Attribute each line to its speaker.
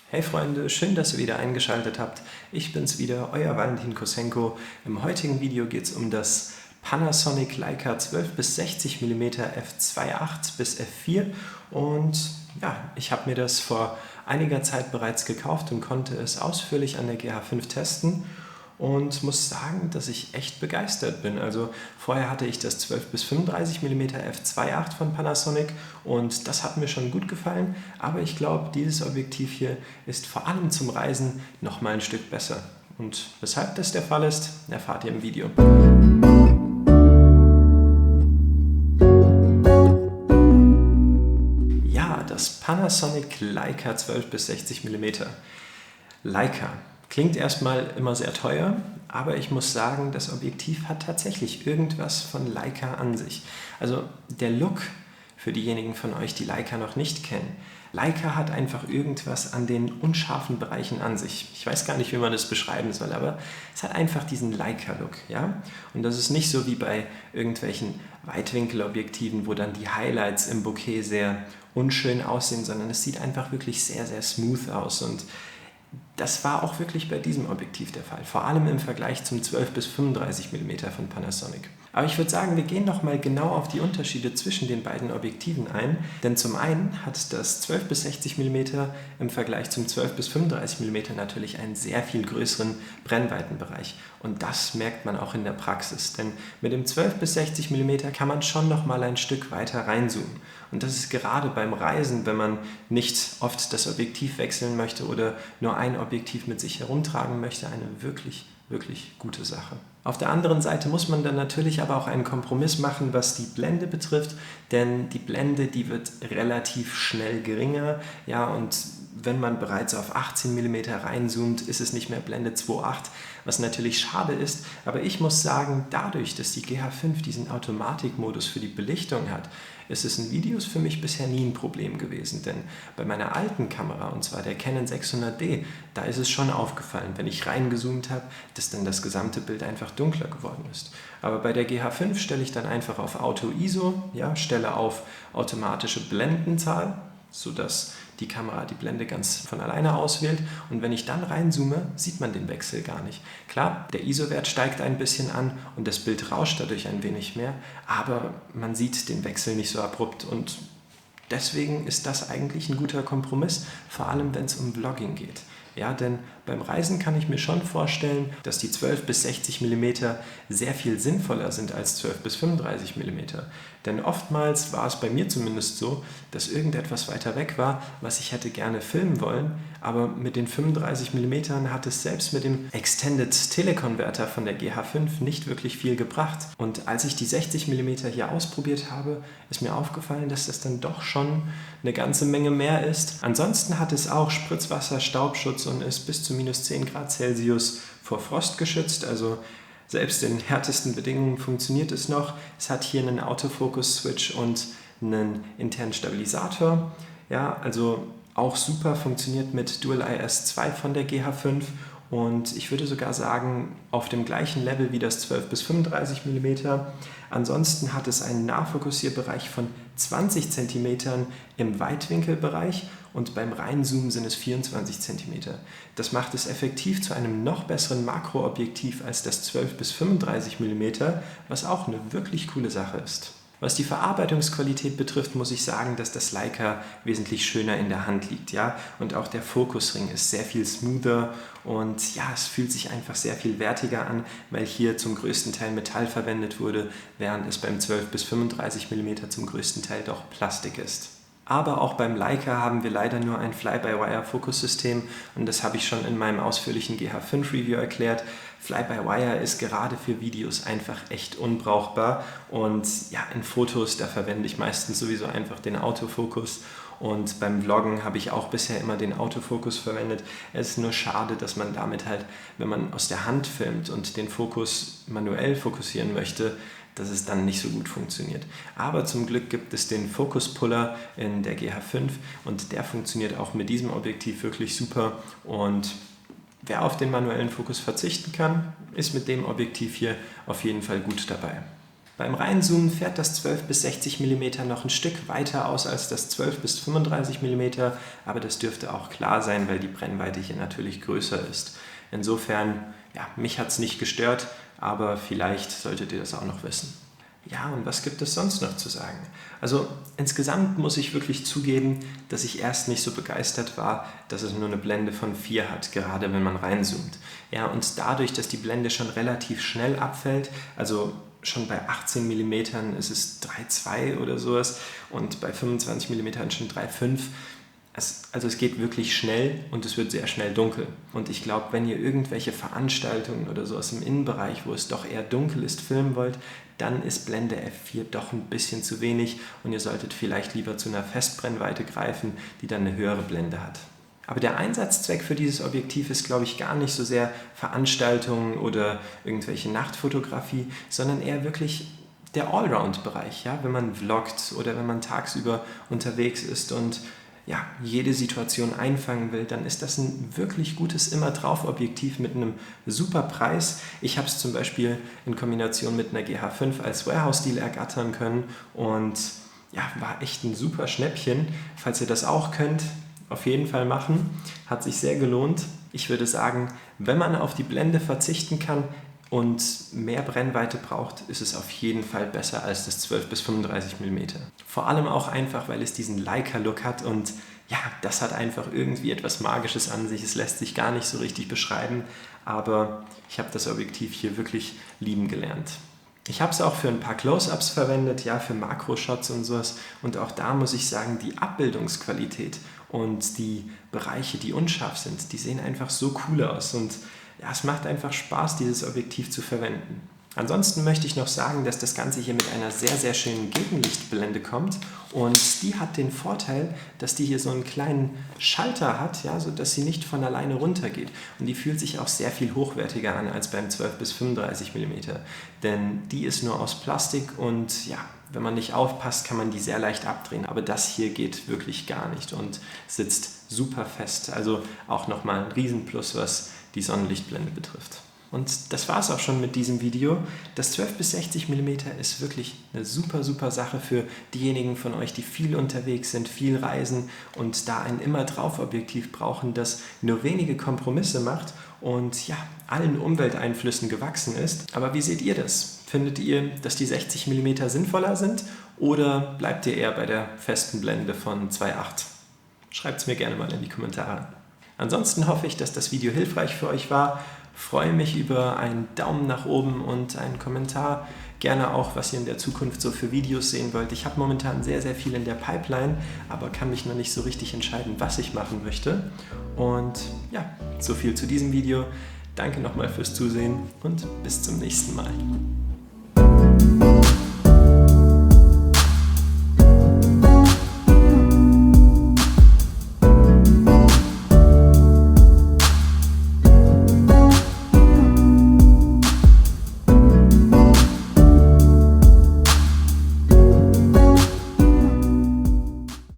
Speaker 1: Hey Freunde, schön, dass ihr wieder eingeschaltet habt. Ich bin's wieder, euer Valentin Kosenko. Im heutigen Video geht es um das Panasonic Leica 12 bis 60 mm f2.8 bis f4 und ja, ich habe mir das vor einiger Zeit bereits gekauft und konnte es ausführlich an der GH5 testen und muss sagen, dass ich echt begeistert bin. Also vorher hatte ich das 12 bis 35 mm f2.8 von Panasonic und das hat mir schon gut gefallen, aber ich glaube, dieses Objektiv hier ist vor allem zum Reisen noch mal ein Stück besser. Und weshalb das der Fall ist, erfahrt ihr im Video. Ja, das Panasonic Leica 12 bis 60 mm. Leica. Klingt erstmal immer sehr teuer, aber ich muss sagen, das Objektiv hat tatsächlich irgendwas von Leica an sich. Also der Look, für diejenigen von euch, die Leica noch nicht kennen, Leica hat einfach irgendwas an den unscharfen Bereichen an sich. Ich weiß gar nicht, wie man das beschreiben soll, aber es hat einfach diesen Leica-Look. Ja? Und das ist nicht so wie bei irgendwelchen Weitwinkelobjektiven, wo dann die Highlights im Bokeh sehr unschön aussehen, sondern es sieht einfach wirklich sehr, sehr smooth aus. Und das war auch wirklich bei diesem Objektiv der Fall, vor allem im Vergleich zum 12 bis 35 mm von Panasonic. Aber ich würde sagen, wir gehen noch mal genau auf die Unterschiede zwischen den beiden Objektiven ein, denn zum einen hat das 12 bis 60 mm im Vergleich zum 12 bis 35 mm natürlich einen sehr viel größeren Brennweitenbereich und das merkt man auch in der Praxis, denn mit dem 12 bis 60 mm kann man schon noch mal ein Stück weiter reinzoomen und das ist gerade beim Reisen, wenn man nicht oft das Objektiv wechseln möchte oder nur ein Objektiv mit sich herumtragen möchte, eine wirklich gute Sache. Auf der anderen Seite muss man dann natürlich aber auch einen Kompromiss machen, was die Blende betrifft, denn die Blende, die wird relativ schnell geringer, ja, und wenn man bereits auf 18 mm reinzoomt, ist es nicht mehr Blende 2.8, was natürlich schade ist, aber ich muss sagen, dadurch, dass die GH5 diesen Automatikmodus für die Belichtung hat, ist es in Videos für mich bisher nie ein Problem gewesen, denn bei meiner alten Kamera, und zwar der Canon 600D, da ist es schon aufgefallen, wenn ich reingezoomt habe, dass dann das gesamte Bild einfach dunkler geworden ist. Aber bei der GH5 stelle ich dann einfach auf Auto ISO, ja, stelle auf automatische Blendenzahl, sodass die Kamera die Blende ganz von alleine auswählt und wenn ich dann reinzoome, sieht man den Wechsel gar nicht. Klar, der ISO-Wert steigt ein bisschen an und das Bild rauscht dadurch ein wenig mehr, aber man sieht den Wechsel nicht so abrupt und deswegen ist das eigentlich ein guter Kompromiss, vor allem wenn es um Vlogging geht. Ja, denn beim Reisen kann ich mir schon vorstellen, dass die 12 bis 60 mm sehr viel sinnvoller sind als 12 bis 35 mm. Denn oftmals war es bei mir zumindest so, dass irgendetwas weiter weg war, was ich hätte gerne filmen wollen, aber mit den 35 mm hat es selbst mit dem Extended Teleconverter von der GH5 nicht wirklich viel gebracht. Und als ich die 60 mm hier ausprobiert habe, ist mir aufgefallen, dass das dann doch schon eine ganze Menge mehr ist. Ansonsten hat es auch Spritzwasser, Staubschutz und ist bis zu minus 10 Grad Celsius vor Frost geschützt, also selbst in härtesten Bedingungen funktioniert es noch. Es hat hier einen Autofokus-Switch und einen internen Stabilisator. Ja, also auch super, funktioniert mit Dual IS-2 von der GH5 und ich würde sogar sagen, auf dem gleichen Level wie das 12 bis 35 mm. Ansonsten hat es einen Nahfokussierbereich von 20 cm im Weitwinkelbereich und beim Reinzoomen sind es 24 cm. Das macht es effektiv zu einem noch besseren Makroobjektiv als das 12 bis 35 mm, was auch eine wirklich coole Sache ist. Was die Verarbeitungsqualität betrifft, muss ich sagen, dass das Leica wesentlich schöner in der Hand liegt. Ja? Und auch der Fokusring ist sehr viel smoother und ja, es fühlt sich einfach sehr viel wertiger an, weil hier zum größten Teil Metall verwendet wurde, während es beim 12 bis 35 mm zum größten Teil doch Plastik ist. Aber auch beim Leica haben wir leider nur ein Fly-by-Wire-Fokussystem und das habe ich schon in meinem ausführlichen GH5-Review erklärt. Fly-by-Wire ist gerade für Videos einfach echt unbrauchbar und ja, in Fotos, da verwende ich meistens sowieso einfach den Autofokus und beim Vloggen habe ich auch bisher immer den Autofokus verwendet. Es ist nur schade, dass man damit halt, wenn man aus der Hand filmt und den Fokus manuell fokussieren möchte, dass es dann nicht so gut funktioniert. Aber zum Glück gibt es den Focus Puller in der GH5 und der funktioniert auch mit diesem Objektiv wirklich super und wer auf den manuellen Fokus verzichten kann, ist mit dem Objektiv hier auf jeden Fall gut dabei. Beim Reinzoomen fährt das 12 bis 60 mm noch ein Stück weiter aus als das 12 bis 35 mm, aber das dürfte auch klar sein, weil die Brennweite hier natürlich größer ist. Insofern, ja, mich hat es nicht gestört, aber vielleicht solltet ihr das auch noch wissen. Ja, und was gibt es sonst noch zu sagen? Also insgesamt muss ich wirklich zugeben, dass ich erst nicht so begeistert war, dass es nur eine Blende von 4 hat, gerade wenn man reinzoomt. Ja, und dadurch, dass die Blende schon relativ schnell abfällt, also schon bei 18 mm ist es 3,2 oder sowas und bei 25 mm schon 3,5. Also es geht wirklich schnell und es wird sehr schnell dunkel. Und ich glaube, wenn ihr irgendwelche Veranstaltungen oder so aus dem Innenbereich, wo es doch eher dunkel ist, filmen wollt, dann ist Blende F4 doch ein bisschen zu wenig und ihr solltet vielleicht lieber zu einer Festbrennweite greifen, die dann eine höhere Blende hat. Aber der Einsatzzweck für dieses Objektiv ist, glaube ich, gar nicht so sehr Veranstaltungen oder irgendwelche Nachtfotografie, sondern eher wirklich der Allround-Bereich, ja? Wenn man vloggt oder wenn man tagsüber unterwegs ist und ja, jede Situation einfangen will, dann ist das ein wirklich gutes Immer-Drauf-Objektiv mit einem super Preis. Ich habe es zum Beispiel in Kombination mit einer GH5 als Warehouse-Deal ergattern können und ja, war echt ein super Schnäppchen. Falls ihr das auch könnt, auf jeden Fall machen. Hat sich sehr gelohnt. Ich würde sagen, wenn man auf die Blende verzichten kann und mehr Brennweite braucht, ist es auf jeden Fall besser als das 12 bis 35 mm. Vor allem auch einfach, weil es diesen Leica-Look hat und ja, das hat einfach irgendwie etwas Magisches an sich. Es lässt sich gar nicht so richtig beschreiben, aber ich habe das Objektiv hier wirklich lieben gelernt. Ich habe es auch für ein paar Close-Ups verwendet, ja, für Makroshots und sowas. Und auch da muss ich sagen, die Abbildungsqualität und die Bereiche, die unscharf sind, die sehen einfach so cool aus. Und ja, es macht einfach Spaß, dieses Objektiv zu verwenden. Ansonsten möchte ich noch sagen, dass das Ganze hier mit einer sehr, sehr schönen Gegenlichtblende kommt und die hat den Vorteil, dass die hier so einen kleinen Schalter hat, ja, sodass sie nicht von alleine runtergeht und die fühlt sich auch sehr viel hochwertiger an als beim 12 bis 35 mm, denn die ist nur aus Plastik und ja, wenn man nicht aufpasst, kann man die sehr leicht abdrehen, aber das hier geht wirklich gar nicht und sitzt super fest, also auch nochmal ein Riesenplus, was die Sonnenlichtblende betrifft. Und das war es auch schon mit diesem Video. Das 12 bis 60 mm ist wirklich eine super, super Sache für diejenigen von euch, die viel unterwegs sind, viel reisen und da ein Immer-Drauf-Objektiv brauchen, das nur wenige Kompromisse macht und ja, allen Umwelteinflüssen gewachsen ist. Aber wie seht ihr das? Findet ihr, dass die 60 mm sinnvoller sind oder bleibt ihr eher bei der festen Blende von 2,8? Schreibt es mir gerne mal in die Kommentare. Ansonsten hoffe ich, dass das Video hilfreich für euch war. Freue mich über einen Daumen nach oben und einen Kommentar. Gerne auch, was ihr in der Zukunft so für Videos sehen wollt. Ich habe momentan sehr, sehr viel in der Pipeline, aber kann mich noch nicht so richtig entscheiden, was ich machen möchte. Und ja, so viel zu diesem Video. Danke nochmal fürs Zusehen und bis zum nächsten Mal.